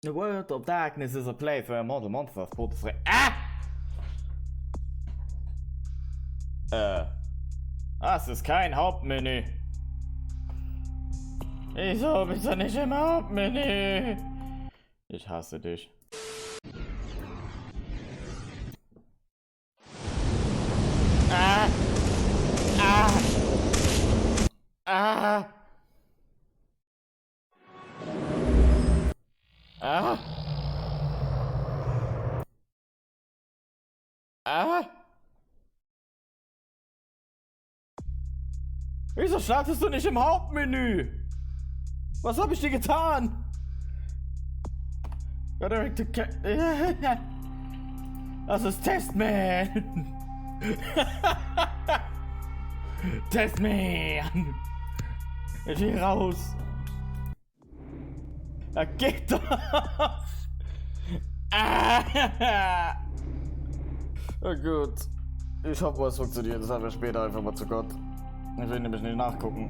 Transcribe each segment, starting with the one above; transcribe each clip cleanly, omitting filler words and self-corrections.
The world of darkness is a place where mortal monsters put free. Das ist kein Hauptmenü. Wieso bist du nicht im Hauptmenü? Ich hasse dich. Wieso startest du nicht im Hauptmenü? Was habe ich dir getan? Das ist Testman. Testman. Ich geh raus. Da geht doch. Oh gut. Ich hoffe, es funktioniert. Das haben wir später einfach mal zu Gott. Ich will nämlich nicht nachgucken.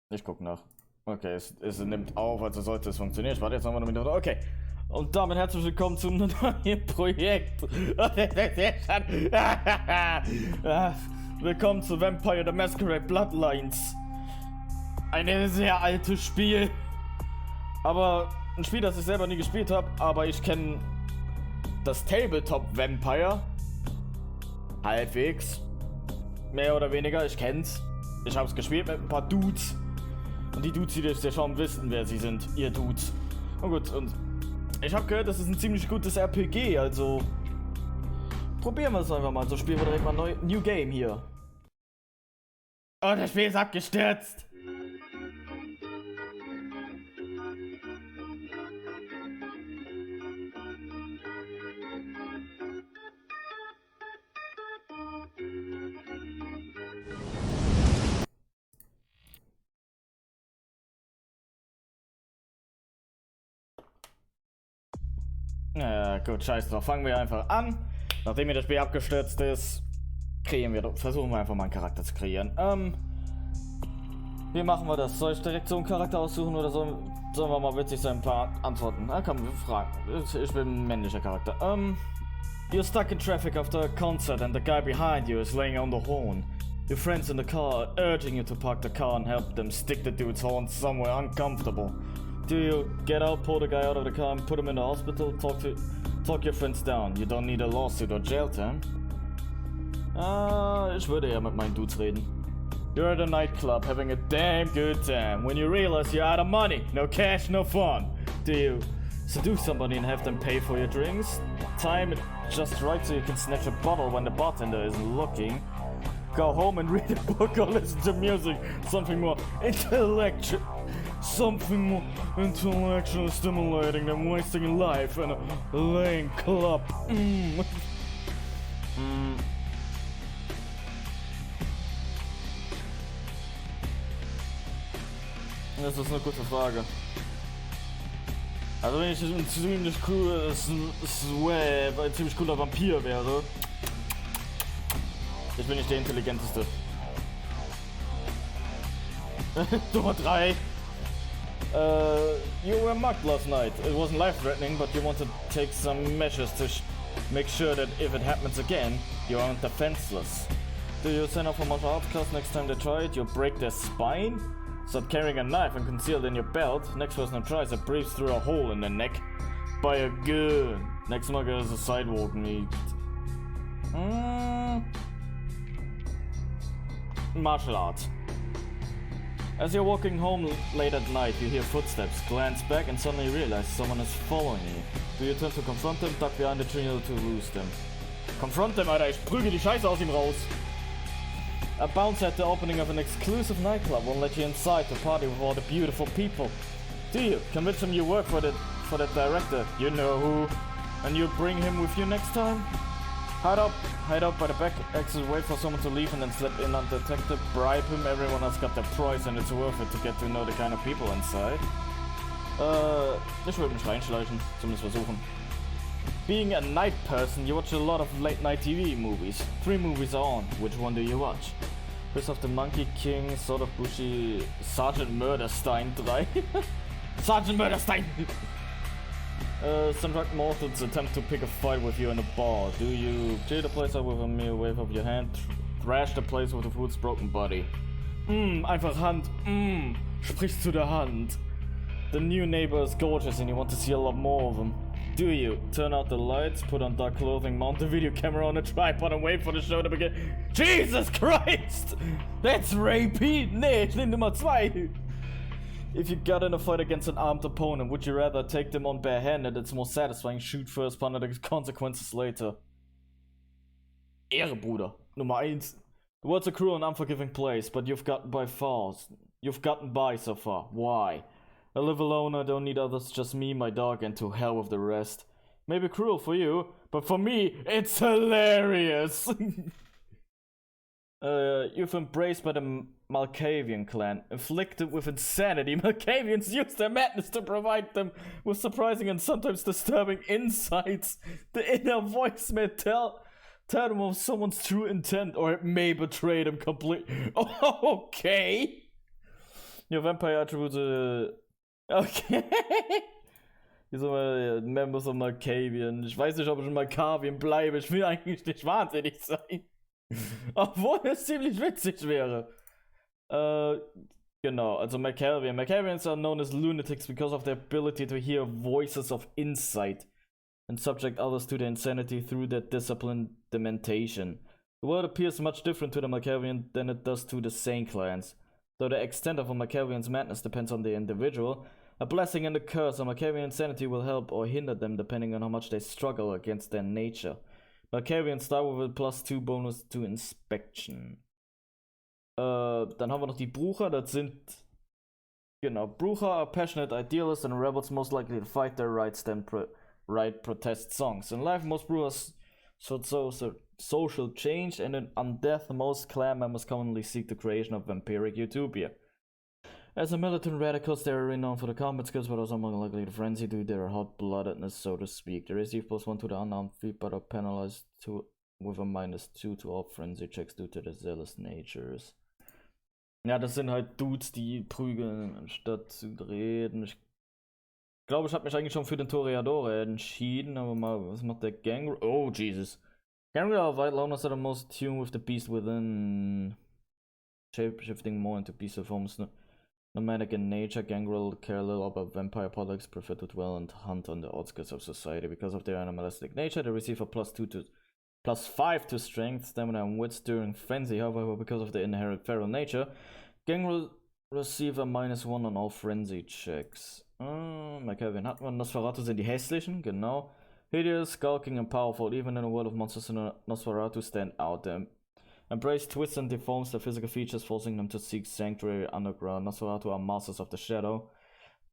Ich guck nach. Okay, es nimmt auf, also sollte es funktionieren. Ich warte jetzt nochmal eine Minute. Okay. Und damit herzlich willkommen zum neuen Projekt. Willkommen zu Vampire the Masquerade Bloodlines. Ein sehr altes Spiel. Aber ein Spiel, das ich selber nie gespielt habe. Aber ich kenne das Tabletop Vampire. Halbwegs. Mehr oder weniger, ich kenn's. Ich hab's gespielt mit ein paar Dudes. Und die Dudes, die das ja schon wissen, wer sie sind. Ihr Dudes. Und gut, und ich hab gehört, das ist ein ziemlich gutes RPG, also probieren wir es einfach mal. So spielen wir direkt mal New Game hier. Oh, das Spiel ist abgestürzt. Ja, gut, scheiß drauf. Fangen wir einfach an. Nachdem mir das Spiel abgestürzt ist, versuchen wir einfach mal einen Charakter zu kreieren. Wie machen wir das? Soll ich direkt so einen Charakter aussuchen oder sollen wir mal witzig sein, ein paar Antworten? Komm, wir fragen. Ich bin ein männlicher Charakter. You're stuck in traffic after a concert and the guy behind you is laying on the horn. Your friends in the car are urging you to park the car and help them stick the dude's horn somewhere uncomfortable. Do you get out, pull the guy out of the car and put him in the hospital? Talk your friends down. You don't need a lawsuit or jail time. Ich würde ja mit meinen Dudes reden. You're at a nightclub having a damn good time when you realize you're out of money. No cash, no fun. Do you seduce somebody and have them pay for your drinks? Time it just right so you can snatch a bottle when the bartender isn't looking. Go home and read a book or listen to music. Something more intellectual stimulating than wasting life in a lame club. Das ist eine gute Frage. Also wenn ich ein ziemlich cooler Vampir wäre. Ich bin nicht der intelligenteste. Nummer 3. You were mugged last night. It wasn't life-threatening, but you want to take some measures to make sure that if it happens again, you aren't defenseless. Do you sign up for martial arts class next time they try it? You break their spine? Start carrying a knife and concealed in your belt. Next person who tries it breathes through a hole in the neck by a gun. Next mugger is a sidewalk meet. Martial arts. As you're walking home late at night, you hear footsteps, glance back and suddenly realize someone is following you. Do you turn to confront them, duck behind the tree to lose them? Confront them, Alter, ich prügel die Scheiße aus ihm raus. A bouncer at the opening of an exclusive nightclub won't let you inside to party with all the beautiful people. Do you? Convince him you work for that director, you know who, and you bring him with you next time? Hide up by the back exit, wait for someone to leave and then slip in undetected, bribe him, everyone has got their price and it's worth it to get to know the kind of people inside. Ich würde mich reinschleichen, zumindest versuchen. Being a night person, you watch a lot of late night TV movies. 3 movies are on, which one do you watch? Bis auf the Monkey King, Sword of Bushi, Sergeant Murderstein 3. Sergeant Murderstein! Some drug mortals attempt to pick a fight with you in a bar. Do you clear the place out with a mere wave of your hand? Thrash the place with the food's broken body. Einfach Hand. Sprichst zu der Hand. The new neighbor is gorgeous and you want to see a lot more of them. Do you? Turn out the lights, put on dark clothing, mount the video camera on a tripod and wait for the show to begin. Jesus Christ! That's rapey! Nee, ich nehme Nummer 2. If you got in a fight against an armed opponent, would you rather take them on barehanded? It's more satisfying. Shoot first, ponder the consequences later. Ehre, Bruder. Nummer 1. The world's a cruel and unforgiving place, but you've gotten by so far. Why? I live alone, I don't need others, just me, my dog, and to hell with the rest. Maybe cruel for you, but for me, it's hilarious! You've embraced by the Malkavian clan. Afflicted with insanity, Malkavians use their madness to provide them with surprising and sometimes disturbing insights. The inner voice may tell them of someone's true intent, or it may betray them completely. Oh, okay! Your vampire attributes... Okay. Wieso Members of Malkavian? Ich weiß nicht, ob ich in Malkavien bleibe. Ich will eigentlich nicht wahnsinnig sein. Obwohl es ziemlich witzig wäre. Genau, also Malkavian. Malkavians are known as lunatics because of their ability to hear voices of insight and subject others to their insanity through their disciplined dementation. The world appears much different to the Malkavian than it does to the sane clans. Though the extent of a Malkavian's madness depends on the individual, a blessing and a curse on Malkavian insanity will help or hinder them depending on how much they struggle against their nature. Malkavians start with a +2 bonus to inspection. Dann haben wir noch die Brucher, das sind... Genau, Brucher are passionate idealists and rebels most likely to fight their rights than write protest songs. In life, most Bruchers sought social change, and on death, most clan members commonly seek the creation of vampiric utopia. As a militant radicals, they are renowned for the combat skills, but also more likely to frenzy due to their hot-bloodedness, so to speak. They receive +1 to the unarmed feat, but are penalized with a -2 to all frenzy checks due to their zealous natures. Ja, das sind halt Dudes, die prügeln, anstatt zu reden. Ich glaube, ich habe mich eigentlich schon für den Toreador entschieden, aber mal, was macht der Gangrel? Oh, Jesus. Gangrel are white loners that are most tuned with the beast within, shape-shifting more into beast forms. Nomadic in nature, Gangrel care little about vampire politics, prefer to dwell and hunt on the outskirts of society. Because of their animalistic nature, they receive a +5 to strength, stamina, and wits during frenzy. However, because of their inherent feral nature, Gangrel receive a -1 on all frenzy checks. Malkavian hat man. Nosferatu sind die hässlichen, genau. Hideous, skulking, and powerful. Even in a world of monsters, Nosferatu stand out. They embrace twists and deforms their physical features, forcing them to seek sanctuary underground. Nosferatu are masters of the shadow.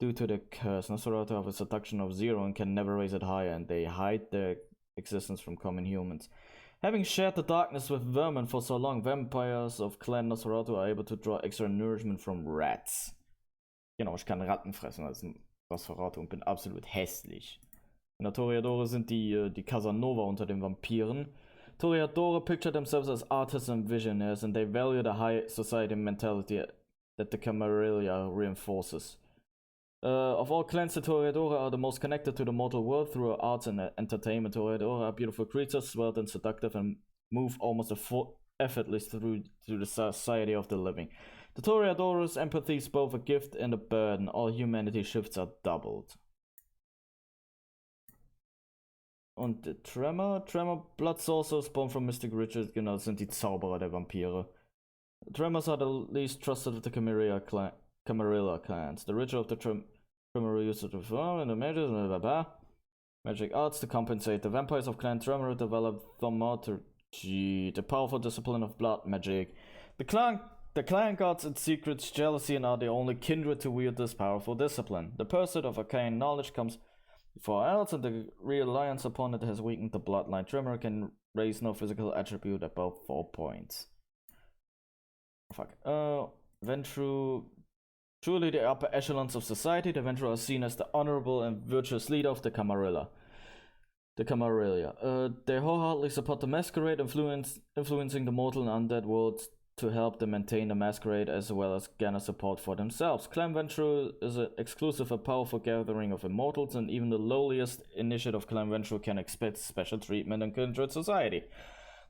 Due to the curse, Nosferatu have a seduction of 0 and can never raise it higher, and they hide their existence from common humans. Having shared the darkness with vermin for so long, vampires of Clan Nosferatu are able to draw extra nourishment from rats. Genau, ich kann Ratten fressen als Nosferatu und bin absolut hässlich. In der Toreadore sind die Casanova unter den Vampiren. Toreadore picture themselves as artists and visionaries, and they value the high society mentality that the Camarilla reinforces. Of all clans, the Toreadore are the most connected to the mortal world through arts and entertainment. Toreadore are beautiful creatures, svelte and seductive, and move almost effortlessly through the society of the living. The Toreador's empathy is both a gift and a burden. All humanity shifts are doubled. Und der Tremor Blood Sorcerers born from Mystic Rituals, genau, das sind die Zauberer der Vampire. Tremors are the least trusted of the Camarilla clans. The ritual of the Tremor used to perform in the magic arts to compensate. The vampires of Clan Tremor developed thaumaturgy, the powerful discipline of blood magic. The clan guards its secrets, jealousy, and are the only kindred to wield this powerful discipline. The pursuit of arcane knowledge comes before else, and the reliance upon it has weakened the bloodline. Tremor can raise no physical attribute above 4 points. Fuck. Truly the upper echelons of society, the Ventru are seen as the honorable and virtuous leader of the Camarilla. They wholeheartedly support the Masquerade, influencing the mortal and undead worlds to help them maintain the Masquerade as well as garner support for themselves. Clan Ventrue is an exclusive and powerful gathering of immortals, and even the lowliest initiate of Clan Ventrue can expect special treatment in kindred society.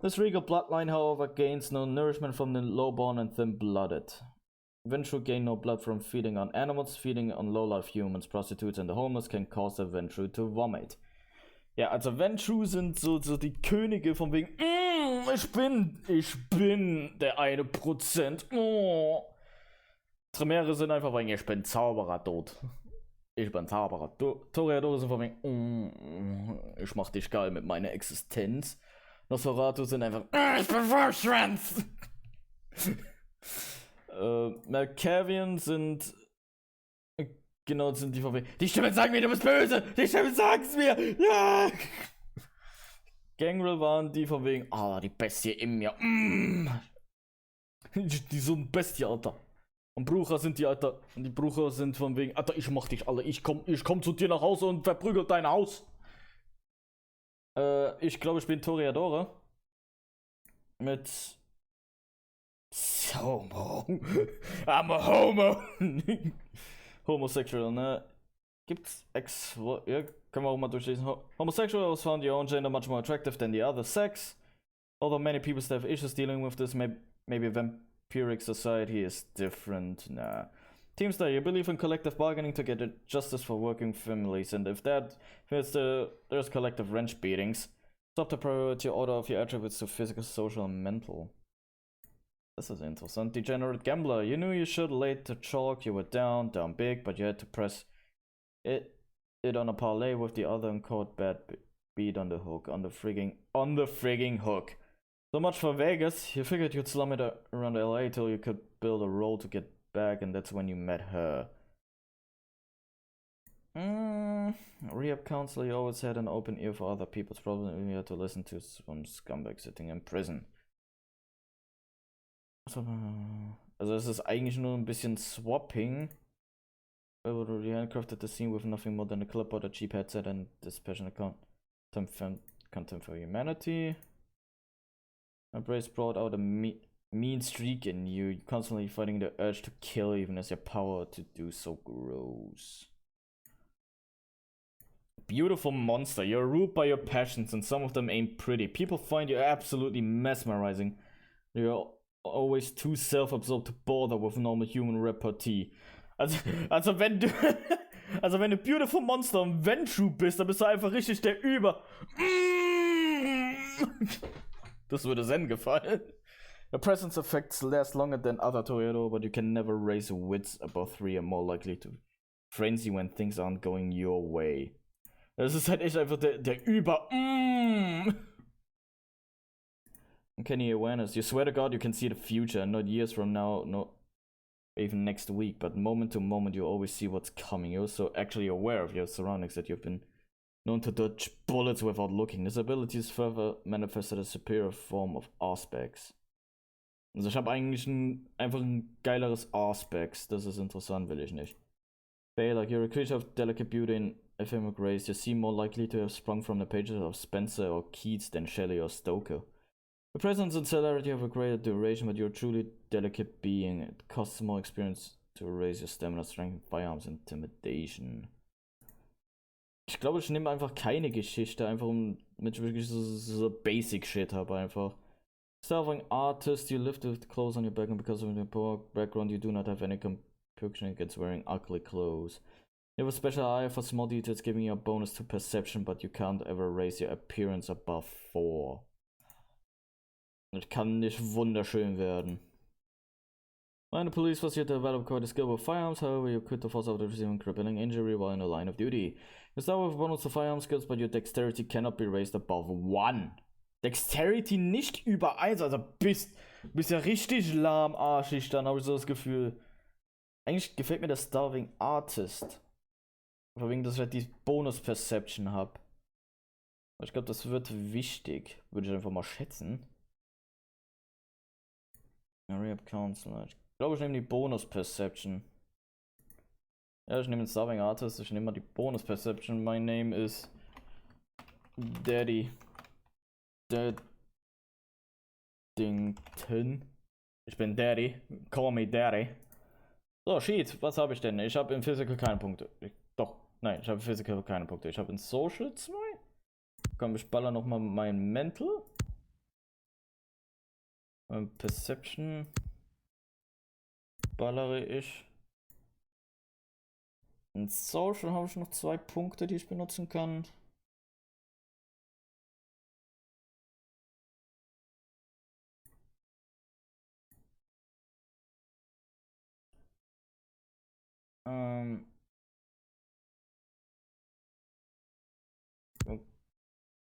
This regal bloodline, however, gains no nourishment from the lowborn and thin-blooded. Ventrue gain no blood from feeding on animals. Feeding on low-life humans, prostitutes and the homeless can cause the Ventrue to vomit. Ja, also Ventrue sind so die Könige von wegen, ich bin der 1%. Oh. Tremere sind einfach wegen, ich bin Zauberer tot. Ich bin Zauberer. Toreador sind von wegen, ich mach dich geil mit meiner Existenz. Nosferatu sind einfach, ich bin Wurfschwanz. Malkavian sind genau, sind die von wegen, die Stimmen sagen mir, du bist böse, die Stimmen sagen's mir, ja. Gangrel waren die von wegen, die Bestie in mir, die so ein Bestie, Alter. Und Brucher sind die, Alter, und die Brucher sind von wegen, Alter, ich mach dich alle, ich komm zu dir nach Hause und verprügel dein Haus. Ich glaube, ich bin Toreador mit Homo. I'm a Homo. Homosexual, ne? Gibt's ja, können wir auch mal durchlesen. Homosexual was found your own gender much more attractive than the other sex. Although many people still have issues dealing with this, maybe vampiric society is different. Nah. Teamster, you believe in collective bargaining to get justice for working families, and if there's collective wrench beatings. Stop the priority order of your attributes to physical, social, and mental. This is interessant. Degenerate gambler, you knew you should laid the chalk, you were down big, but you had to press it on a parlay with the other and caught bad beat on the hook, on the frigging hook. So much for Vegas. You figured you'd slum it around LA till you could build a roll to get back, and that's when you met her. Rehab counselor, you always had an open ear for other people's problems, and you had to listen to some scumbag sitting in prison. Also es ist eigentlich nur ein bisschen Swapping. You handcrafted the scene with nothing more than a clipboard, a cheap headset, and dispassionate content for humanity. Embrace brought out a mean streak in you, constantly fighting the urge to kill even as your power to do so grows. Beautiful monster, you're ruled by your passions and some of them ain't pretty. People find you absolutely mesmerizing. You're always too self-absorbed to bother with normal human repartee. Also wenn du Beautiful Monster und Ventrue bist, dann bist du einfach richtig der Das würde Zen gefallen. Your presence effects last longer than other Toreador, but you can never raise wits above 3 and more likely to frenzy when things aren't going your way. Das ist halt echt einfach der Uncanny awareness. You swear to God you can see the future, and not years from now, not even next week, but moment to moment you always see what's coming. You're so actually aware of your surroundings that you've been known to dodge bullets without looking. This ability is further manifested as a superior form of Auspex. Also ich habe eigentlich einfach ein geileres Auspex. Das ist interessant, will ich nicht. Like you're a creature of delicate beauty and ephemeral grace. You seem more likely to have sprung from the pages of Spencer or Keats than Shelley or Stoker. The presence and celerity have a greater duration, but you're a truly delicate being. It costs more experience to raise your stamina, strength, firearms, intimidation. Ich glaube, ich nehme einfach keine Geschichte, einfach mit ich wirklich so basic shit habe einfach. Starving artist, you live with clothes on your back, and because of your poor background, you do not have any compunction against wearing ugly clothes. You have a special eye for small details, giving you a bonus to perception, but you can't ever raise your appearance above 4. Es kann nicht wunderschön werden. When the police force you to develop quite a skill with firearms, however, you quit the force after receiving crippling injury while in the line of duty. You start with bonus to firearm skills, but your dexterity cannot be raised above 1. Dexterity nicht über 1, also bist ja richtig lahmarschig, dann habe ich so das Gefühl. Eigentlich gefällt mir der Starving Artist. Vor wegen, dass ich halt die Bonus Perception habe. Aber ich glaube, das wird wichtig. Würde ich einfach mal schätzen. Rehab Counselor. Ich glaube, ich nehme die Bonus Perception. Ja, ich nehme den Starving Artist. Ich nehme mal die Bonus Perception. My name is Daddy Daddington. Ich bin Daddy. Call me Daddy. So, Sheet, was habe ich denn? Ich habe in Physical keine Punkte. Nein, ich habe in Physical keine Punkte. Ich habe in Social 2. Komm, ich baller nochmal mein Mental. Perception. Ballere ich. In Social habe ich noch 2 Punkte, die ich benutzen kann.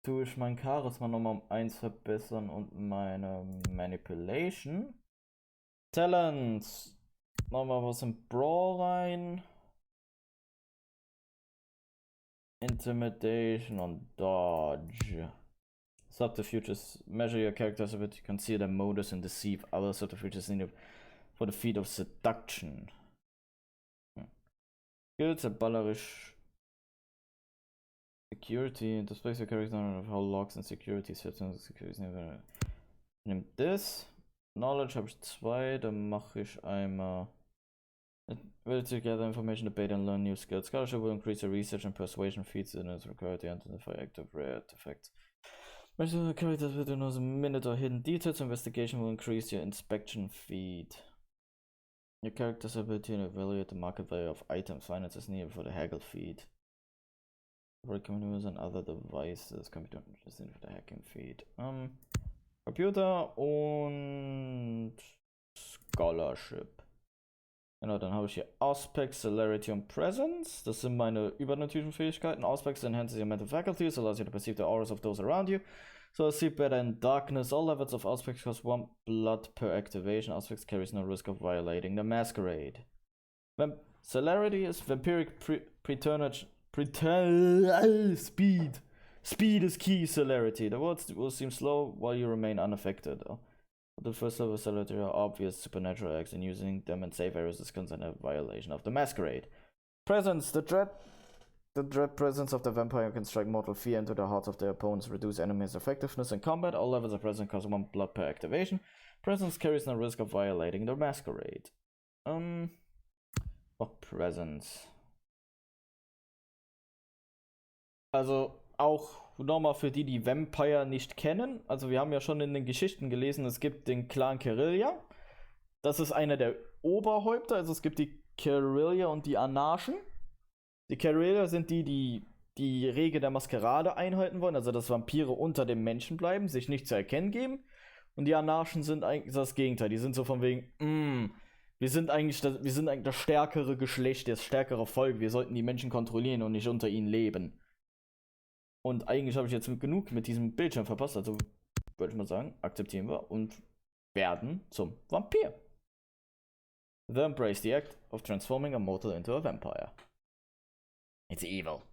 Tue ich mein Charisma nochmal um 1 verbessern und meine Manipulation. Talents. Nochmal was in Brawl rein. Intimidation und Dodge. Subterfuges. Measure your character's ability to conceal their motives and deceive others. Subterfuges needed for the feat of seduction. Skills, ballerisch. Security. Displays your character of how locks and security settings. Nimm das. Knowledge habe ich 2. Dann mache ich einmal. Ability to gather information, debate and learn new skills. Scholarship will increase your research and persuasion feats and is required to identify active rare artifacts. Measure the characters with knows a minute or hidden details. Investigation will increase your inspection feat. Your character's ability to evaluate the market value of items finances needed for the haggle feat. Recommend and other devices. Computer just needed for the hacking feat. Computer und Scholarship. Genau, dann habe ich hier Aspect, Celerity und Presence. Das sind meine übernatürlichen Fähigkeiten. Aspects enhances your mental faculties, allows you to perceive the auras of those around you. So see better in darkness. All levels of Aspects cost 1 blood per activation. Aspects carries no risk of violating the Masquerade. Celerity is vampiric speed. Speed is key celerity. The words will seem slow while you remain unaffected. The first level celerity are obvious supernatural acts, and using them in safe areas is considered a violation of the Masquerade. Presence. The dread presence of the vampire can strike mortal fear into the hearts of their opponents, reduce enemies' effectiveness in combat. All levels of presence cost 1 blood per activation. Presence carries no risk of violating the Masquerade. Presence. Also auch nochmal für die Vampire nicht kennen. Also wir haben ja schon in den Geschichten gelesen, es gibt den Clan Guerilla. Das ist einer der Oberhäupter. Also es gibt die Guerilla und die Anarchen. Die Guerilla sind die Regel der Masquerade einhalten wollen. Also dass Vampire unter dem Menschen bleiben, sich nicht zu erkennen geben. Und die Anarchen sind eigentlich das Gegenteil. Die sind so von wegen, wir sind eigentlich das stärkere Geschlecht, das stärkere Volk. Wir sollten die Menschen kontrollieren und nicht unter ihnen leben. Und eigentlich habe ich jetzt genug mit diesem Bildschirm verpasst, also würde ich mal sagen, akzeptieren wir und werden zum Vampir. The embrace the act of transforming a mortal into a vampire. It's evil.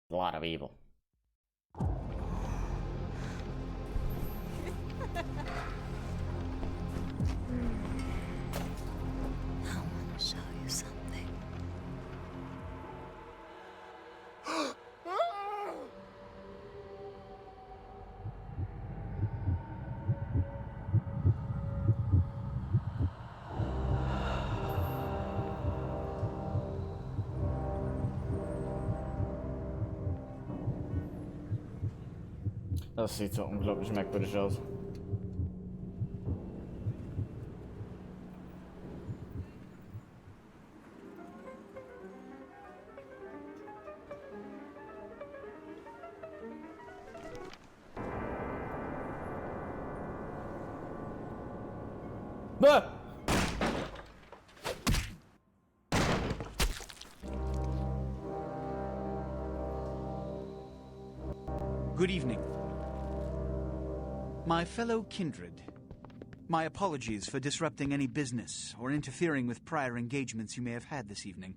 A lot of evil. I want to show you something. Das sieht so unglaublich merkwürdig aus. Good evening. My fellow kindred, my apologies for disrupting any business or interfering with prior engagements you may have had this evening.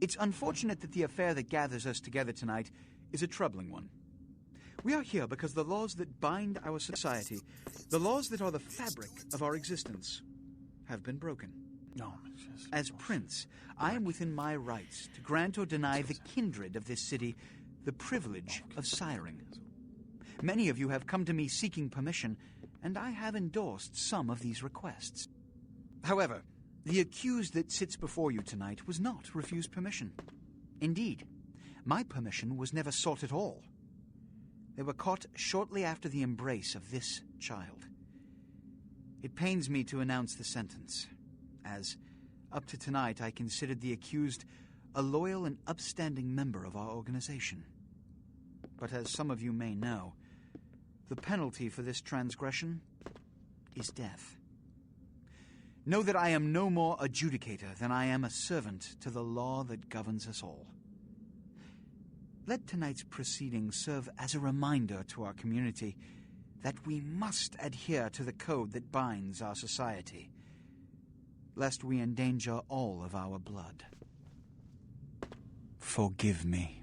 It's unfortunate that the affair that gathers us together tonight is a troubling one. We are here because the laws that bind our society, the laws that are the fabric of our existence, have been broken. As Prince, I am within my rights to grant or deny the kindred of this city the privilege of siring. Many of you have come to me seeking permission, and I have endorsed some of these requests. However, the accused that sits before you tonight was not refused permission. Indeed, my permission was never sought at all. They were caught shortly after the embrace of this child. It pains me to announce the sentence, as up to tonight I considered the accused a loyal and upstanding member of our organization. But as some of you may know, the penalty for this transgression is death. Know that I am no more adjudicator than I am a servant to the law that governs us all. Let tonight's proceedings serve as a reminder to our community that we must adhere to the code that binds our society, lest we endanger all of our blood. Forgive me.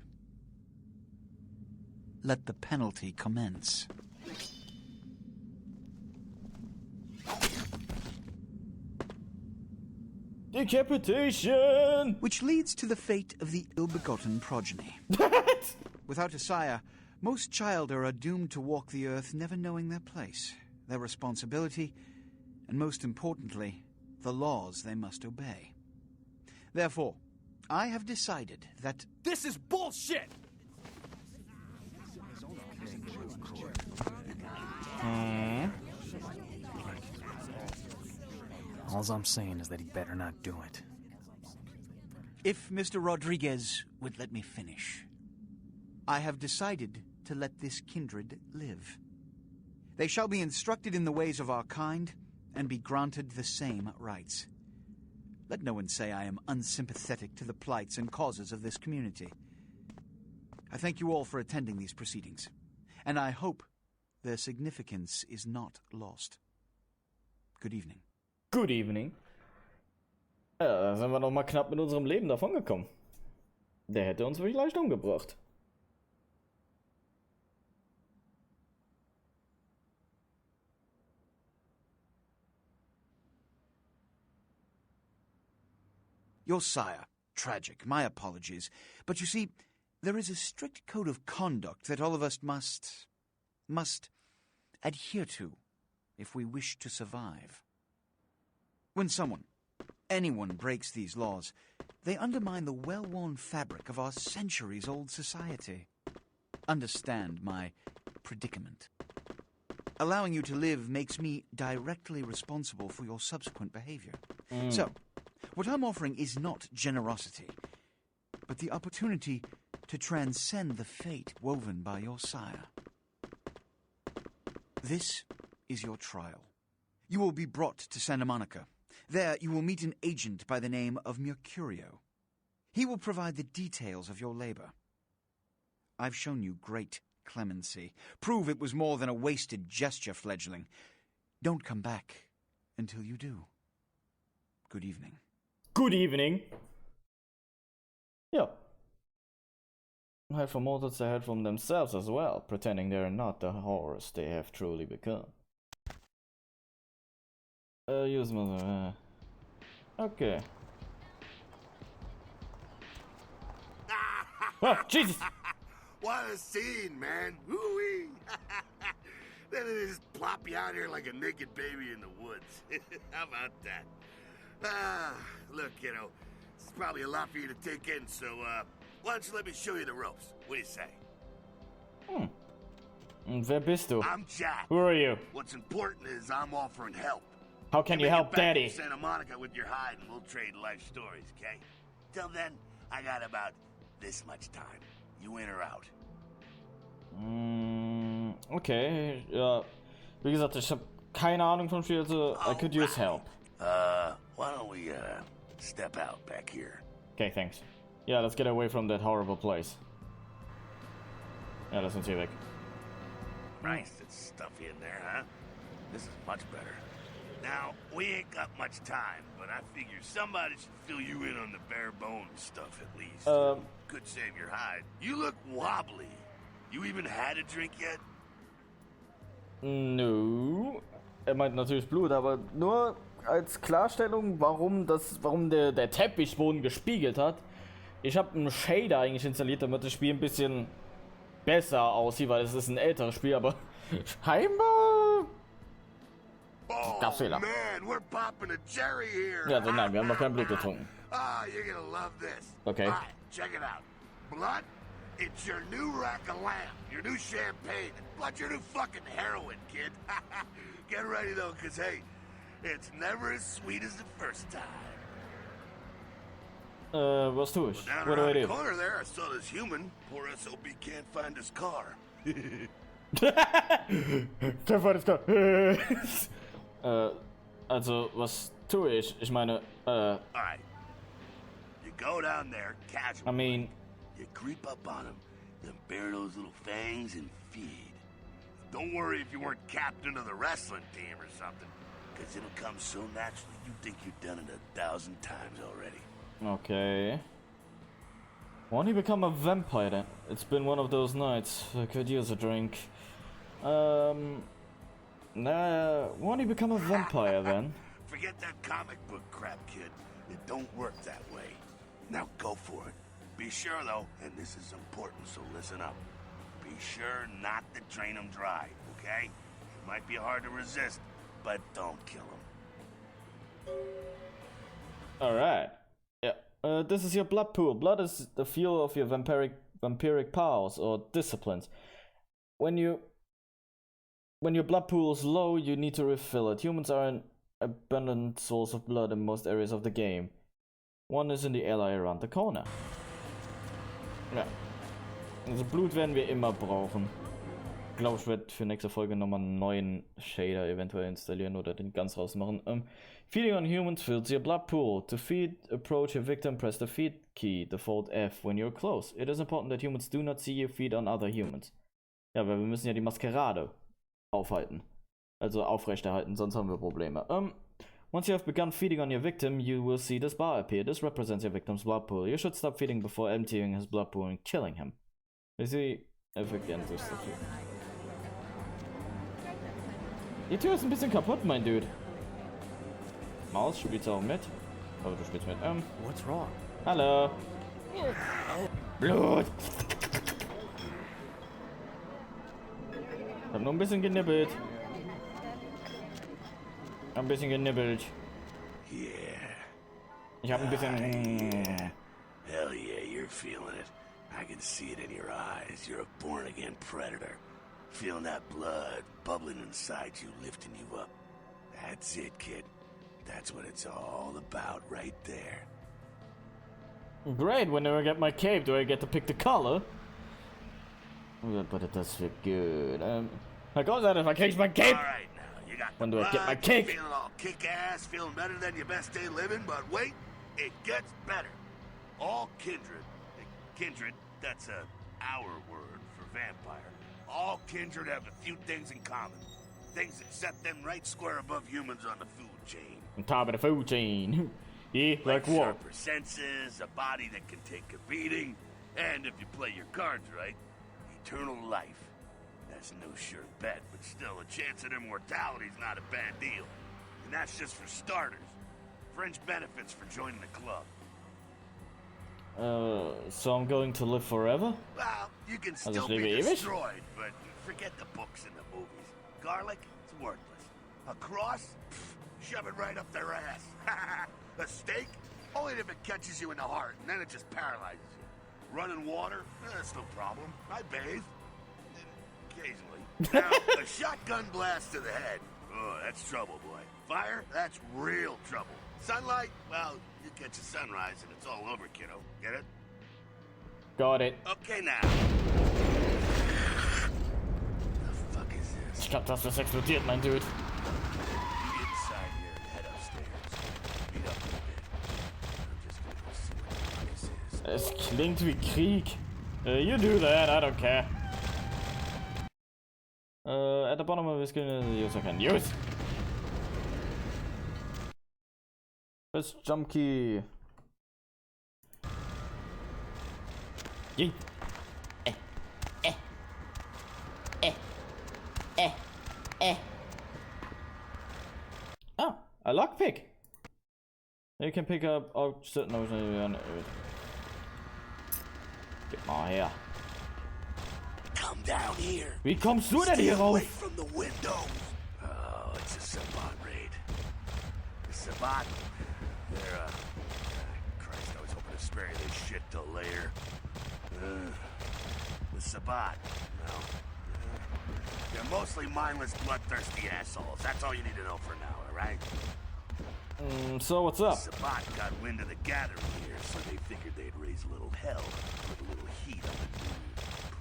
Let the penalty commence. Decapitation! Which leads to the fate of the ill-begotten progeny. What? Without a sire, most childer are doomed to walk the earth never knowing their place, their responsibility, and most importantly, the laws they must obey. Therefore, I have decided that... This is bullshit! All I'm saying is that he better not do it. If Mr. Rodriguez would let me finish, I have decided to let this kindred live. They shall be instructed in the ways of our kind and be granted the same rights. Let no one say I am unsympathetic to the plights and causes of this community. I thank you all for attending these proceedings, and I hope their significance is not lost. Good evening. Good evening. Ja, da sind wir noch mal knapp mit unserem Leben davongekommen. Der hätte uns wirklich leicht umgebracht. Your sire. Tragic. My apologies. But you see, there is a strict code of conduct that all of us must adhere to if we wish to survive. When anyone breaks these laws, they undermine the well-worn fabric of our centuries-old society. Understand my predicament. Allowing you to live makes me directly responsible for your subsequent behavior. So, what I'm offering is not generosity, but the opportunity to transcend the fate woven by your sire. This is your trial. You will be brought to Santa Monica. There you will meet an agent by the name of Mercurio. He will provide the details of your labor. I've shown you great clemency. Prove it was more than a wasted gesture, fledgling. Don't come back until you do. Good evening. Good evening. Ja. Hide from mortals, they hide from themselves as well, pretending they are not the horrors they have truly become. Use my... Okay. Oh, Jesus! What a scene, man! Woo-wee! Then they just plop you out here like a naked baby in the woods. How about that? Look, kiddo, this is probably a lot for you to take in, so, why don't you let me show you the ropes? What do you say? Wer bist du? I'm Jack. Who are you? What's important is I'm offering help. How can you help Daddy? Santa Monica with your hide and we'll trade life stories, okay? Till then, I got about this much time. You in or out? Okay, ja. Wie gesagt, ich habe keine Ahnung vom Spiel, also I could use help. Why don't we, step out back here? Okay, thanks. Yeah, let's get away from that horrible place. Ja, lass uns hier weg. Nice, it's stuffy in there, huh? This is much better. Now, we ain't got much time, but I figure somebody should fill you in on the bare bones stuff at least. Could save your hide. You look wobbly. You even had a drink yet? No. Er meint natürlich Blut, aber nur als Klarstellung, warum der Teppichboden gespiegelt hat. Ich habe einen Shader eigentlich installiert, damit das Spiel ein bisschen besser aussieht, weil es ist ein älteres Spiel, aber scheinbar... Oh, Gab's Fehler. man, we're popping a cherry here. Ja, also nein, wir haben noch kein Blut getrunken. Ah, you're gonna love this. Okay. All right, check it out. Blood, it's your new rack of lamb, your new champagne, blood, your new fucking heroin, kid. Get ready, though, because, hey, it's never as sweet as the first time. Was tue ich? Down What do I around the do? corner there, I saw this human. Poor SOB can't find his car. Also, was tue ich? Ich meine, All right. You go down there casually. I mean, You creep up on him, then bare those little fangs and feed. Don't worry if you weren't captain of the wrestling team or something, because it'll come so naturally you think you've done it 1,000 times already. okay. Won't he become a vampire then? It's been one of those nights. I could use a drink. Nah, won't he become a vampire then? Forget that comic book crap, kid. It don't work that way. Now go for it. Be sure, though, and this is important, so listen up. Be sure not to drain him dry, okay? It might be hard to resist, but don't kill him. Alright. Yeah. This is your blood pool. Blood is the fuel of your vampiric powers or disciplines. When your blood pool is low, you need to refill it. Humans are an abundant source of blood in most areas of the game. One is in the ally around the corner. Ja. Also Blut werden wir immer brauchen. Ich glaube, ich werde für nächste Folge nochmal einen neuen Shader eventuell installieren oder den ganz rausmachen. Feeding on humans fills your blood pool. To feed, approach your victim, press the feed key, default F, when you're close. It is important that humans do not see you feed on other humans. Ja, weil wir müssen ja die Masquerade aufhalten. Also aufrechterhalten, sonst haben wir Probleme. Once you have begun feeding on your victim, you will see this bar appear. This represents your victim's blood pool. You should stop feeding before emptying his blood pool and killing him. You see, effektiv ist das hier. Die Tür ist ein bisschen kaputt, mein Dude. Maus, spielst du auch mit? Aber du spielst mit. What's wrong? Hallo. Blut. Ich hab nur ein bisschen genibbelt. Ein bisschen genibbelt. Yeah. Ich hab ein bisschen... Hell yeah, you're feeling it. I can see it in your eyes. You're a born-again predator. Feeling that blood bubbling inside you, lifting you up. That's it, kid. That's what it's all about right there. Great, whenever I get my cape, do I get to pick the color? But it does feel good. How goes that if I catch my cape? All right, now, you got When the do I get my blood, cake? feeling all kick-ass, feeling better than your best day living, but wait, it gets better. All kindred, that's our word for vampire. All kindred have a few things in common. Things that set them right square above humans on the food chain. On top of the food chain. Yeah, like what? Sharper senses, a body that can take a beating, and if you play your cards right, eternal life. That's no sure bet, but still, a chance at immortality's not a bad deal. And that's just for starters. Fringe benefits for joining the club. So I'm going to live forever? Well, you can Also still ich lebe be ewig? destroyed, but forget the books and the movies. Garlic, it's worthless. A cross? Pfft, shove it right up their ass. A steak? Only if it catches you in the heart, and then it just paralyzes you. Running water? That's no problem. I bathe. Occasionally. Now, a shotgun blast to the head. Oh, that's trouble, boy. Fire? That's real trouble. Sunlight? Well, you catch a sunrise and it's all over, kiddo. Get it? Got it. Okay, now. The fuck is this? Ich glaub, das ist explodiert, mein Dude. Inside here and head upstairs. Meet up in a bit. I'm just gonna go see what the fuck this is. Es klingt wie Krieg. You do that, I don't care. At the bottom of the screen, use I can use. Press jump key. Yay. Oh, a lockpick. You can pick up certain items. Gib mal her. Come down here. Wie kommst du denn Stay hier away rauf? from the windows. Oh, it's a soap opera Sabbat. They're, Christ, I was hoping to spare you this shit till later. The Sabbat, they're mostly mindless, bloodthirsty assholes. That's all you need to know for now, alright? So what's up? Sabbat got wind of the gathering here, so they figured they'd raise a little hell, put a little heat on the new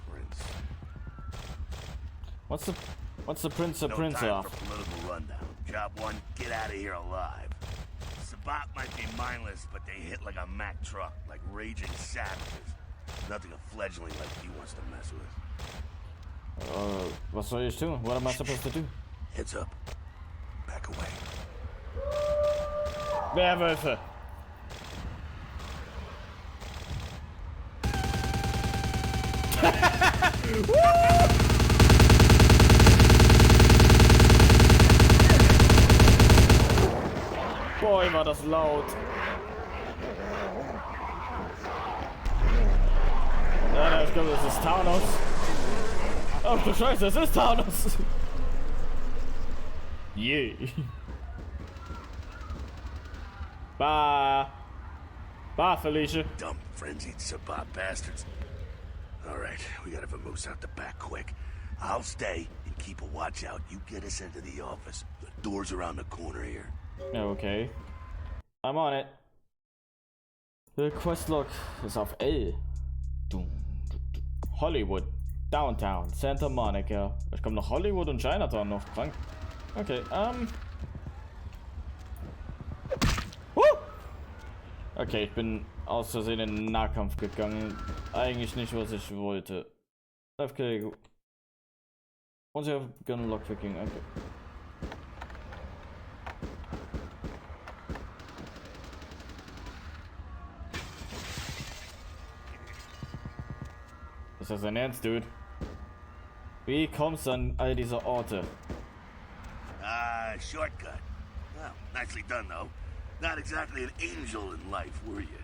prince. What's the prince of prince No time off? for political rundown. Job one, get out of here alive. Sabbat might be mindless, but they hit like a Mack truck, like raging savages. Nothing a fledgling like you wants to mess with. What soll ich tun? What am I supposed to do? Heads up. Back away. Werwölfe! Boy, war das laut. Ja, ich glaube, das ist Thanos. Ach du Scheiße, es ist Thanos. Yeah. Bye. Bye, Felicia. Dumb, frenzied Sabbat bastards. Alright, we gotta vamoose out the back quick. I'll stay and keep a watch out. You get us into the office. The door's around the corner here. Okay. I'm on it. The quest log ist auf L. Hollywood, Downtown, Santa Monica. Ich komme noch Hollywood und Chinatown noch. Krank. Okay, Okay, ich bin aus Versehen in den Nahkampf gegangen. Eigentlich nicht, was ich wollte. FK. Once you have gun lockpicking, okay. Ist das dein Ernst, Dude? Wie kommst du an all diese Orte? Shortcut. Well, nicely done, though. Not exactly an angel in life, were you?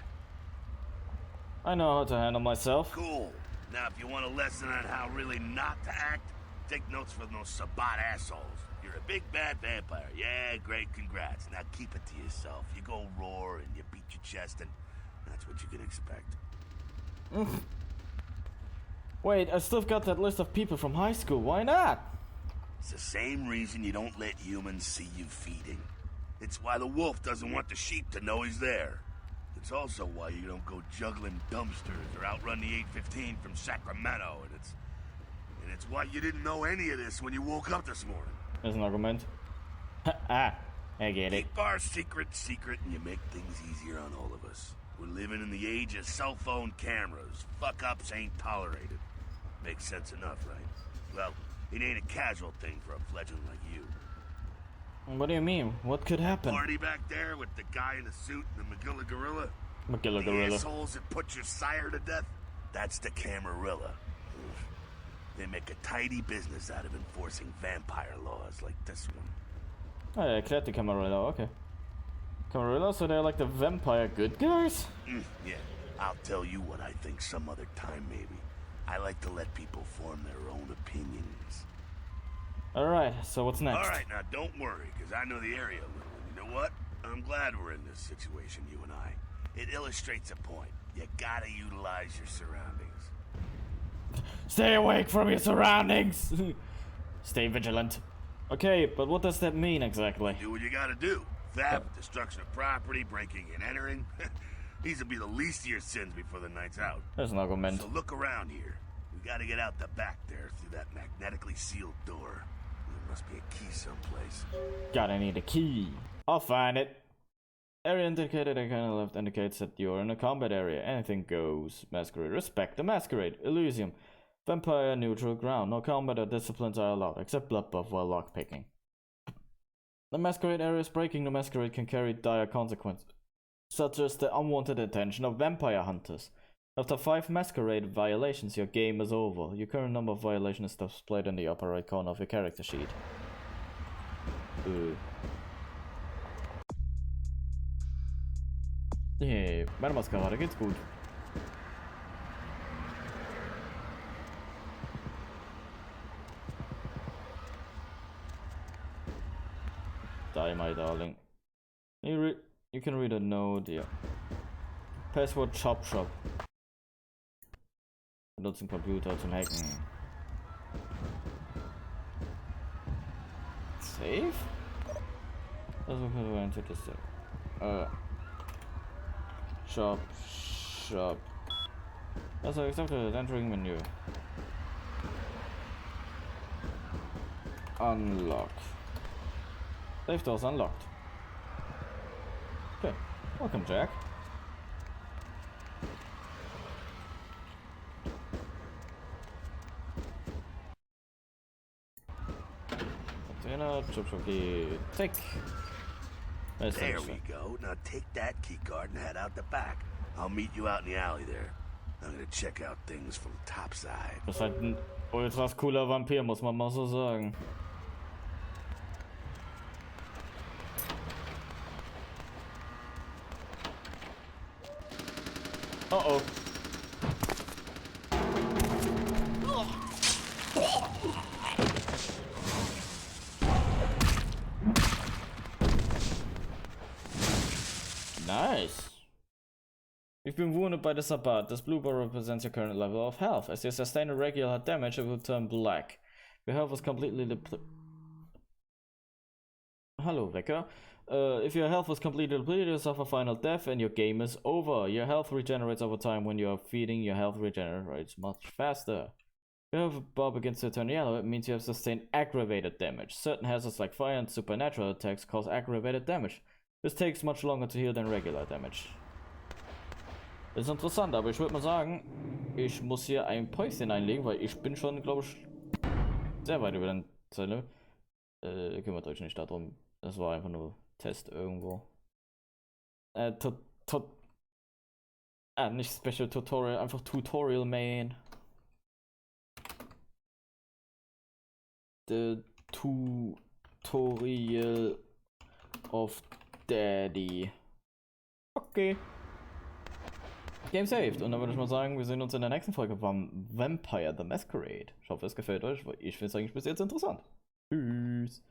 I know how to handle myself. Cool. Now, if you want a lesson on how really not to act, take notes from those Sabbat assholes. You're a big bad vampire. Yeah, great, congrats. Now keep it to yourself. You go roar and you beat your chest, and that's what you can expect. Wait, I still got that list of people from high school. Why not? It's the same reason you don't let humans see you feeding. It's why the wolf doesn't want the sheep to know he's there. It's also why you don't go juggling dumpsters or outrun the 815 from Sacramento, and it's why you didn't know any of this when you woke up this morning. That's an argument. I get it. Keep our secret secret, and you make things easier on all of us. We're living in the age of cell phone cameras. Fuck-ups ain't tolerated. Makes sense enough, right? Well, it ain't a casual thing for a fledgling like you. What do you mean? What could happen? Party back there with the guy in the suit and the McGilla gorilla? McGilla The gorilla. assholes that put your sire to death? That's the Camarilla. They make a tidy business out of enforcing vampire laws like this one. Oh, yeah, erklärt die Camarilla, okay. Camarilla, so they're like the vampire good guys? Yeah, I'll tell you what I think some other time, maybe. I like to let people form their own opinions. Alright, so what's next? Alright, now don't worry, because I know the area a little. And you know what? I'm glad we're in this situation, you and I. It illustrates a point. You gotta utilize your surroundings. Stay awake from your surroundings! Stay vigilant. Okay, but what does that mean exactly? Do what you gotta do. Theft, destruction of property, breaking and entering. These will be the least of your sins before the night's out. There's an argument. So look around here. We gotta get out the back there through that magnetically sealed door. There must be a key someplace. Gotta need a key. I'll find it. Area indicated and kind of left indicates that you're in a combat area. Anything goes. Masquerade. Respect the Masquerade. Elysium. Vampire neutral ground. No combat or disciplines are allowed, except blood buff while lockpicking. The Masquerade area is breaking the Masquerade can carry dire consequences, such as the unwanted attention of vampire hunters. After 5 Masquerade violations, your game is over. Your current number of violations is displayed in the upper right corner of your character sheet. Hey, meiner Masquerade geht's gut. Die, my darling. You can read a note, ja. Passwort Chop Shop. Benutzen Computer zum Hacken. Safe? Also ein das Shop. Also ich sagte, Entering Menü. Unlock. Safe doors unlocked. Okay. Welcome, Jack. Container, Chop geht. Tick. There we go. Now take that keycard and head out the back. I'll meet you out in the alley there. I'm gonna check out things from topside. Das ist halt ein ultras cooler Vampir, muss man mal so sagen. Oh oh. Nice. You've been wounded by the Sabbat. This blue bar represents your current level of health. As you sustain a regular damage, it will turn black. Your health was completely depleted. Hello, Wecker. If your health was completely depleted, you suffer final death and your game is over. Your health regenerates over time. When you are feeding, your health regenerates much faster. If your health bar begins to turn yellow, it means you have sustained aggravated damage. Certain hazards like fire and supernatural attacks cause aggravated damage. This takes much longer to heal than regular damage. Das ist interessant, aber ich würde mal sagen, ich muss hier ein Päuschen einlegen, weil ich bin schon, glaube ich, sehr weit über den Zelle. Kümmert euch nicht darum. Das war einfach nur Test irgendwo. Nicht Special Tutorial, einfach Tutorial Main. The Tutorial of Daddy. Okay. Game saved. Und dann würde ich mal sagen, wir sehen uns in der nächsten Folge vom Vampire the Masquerade. Ich hoffe, es gefällt euch, weil ich finde es eigentlich bis jetzt interessant. Tschüss.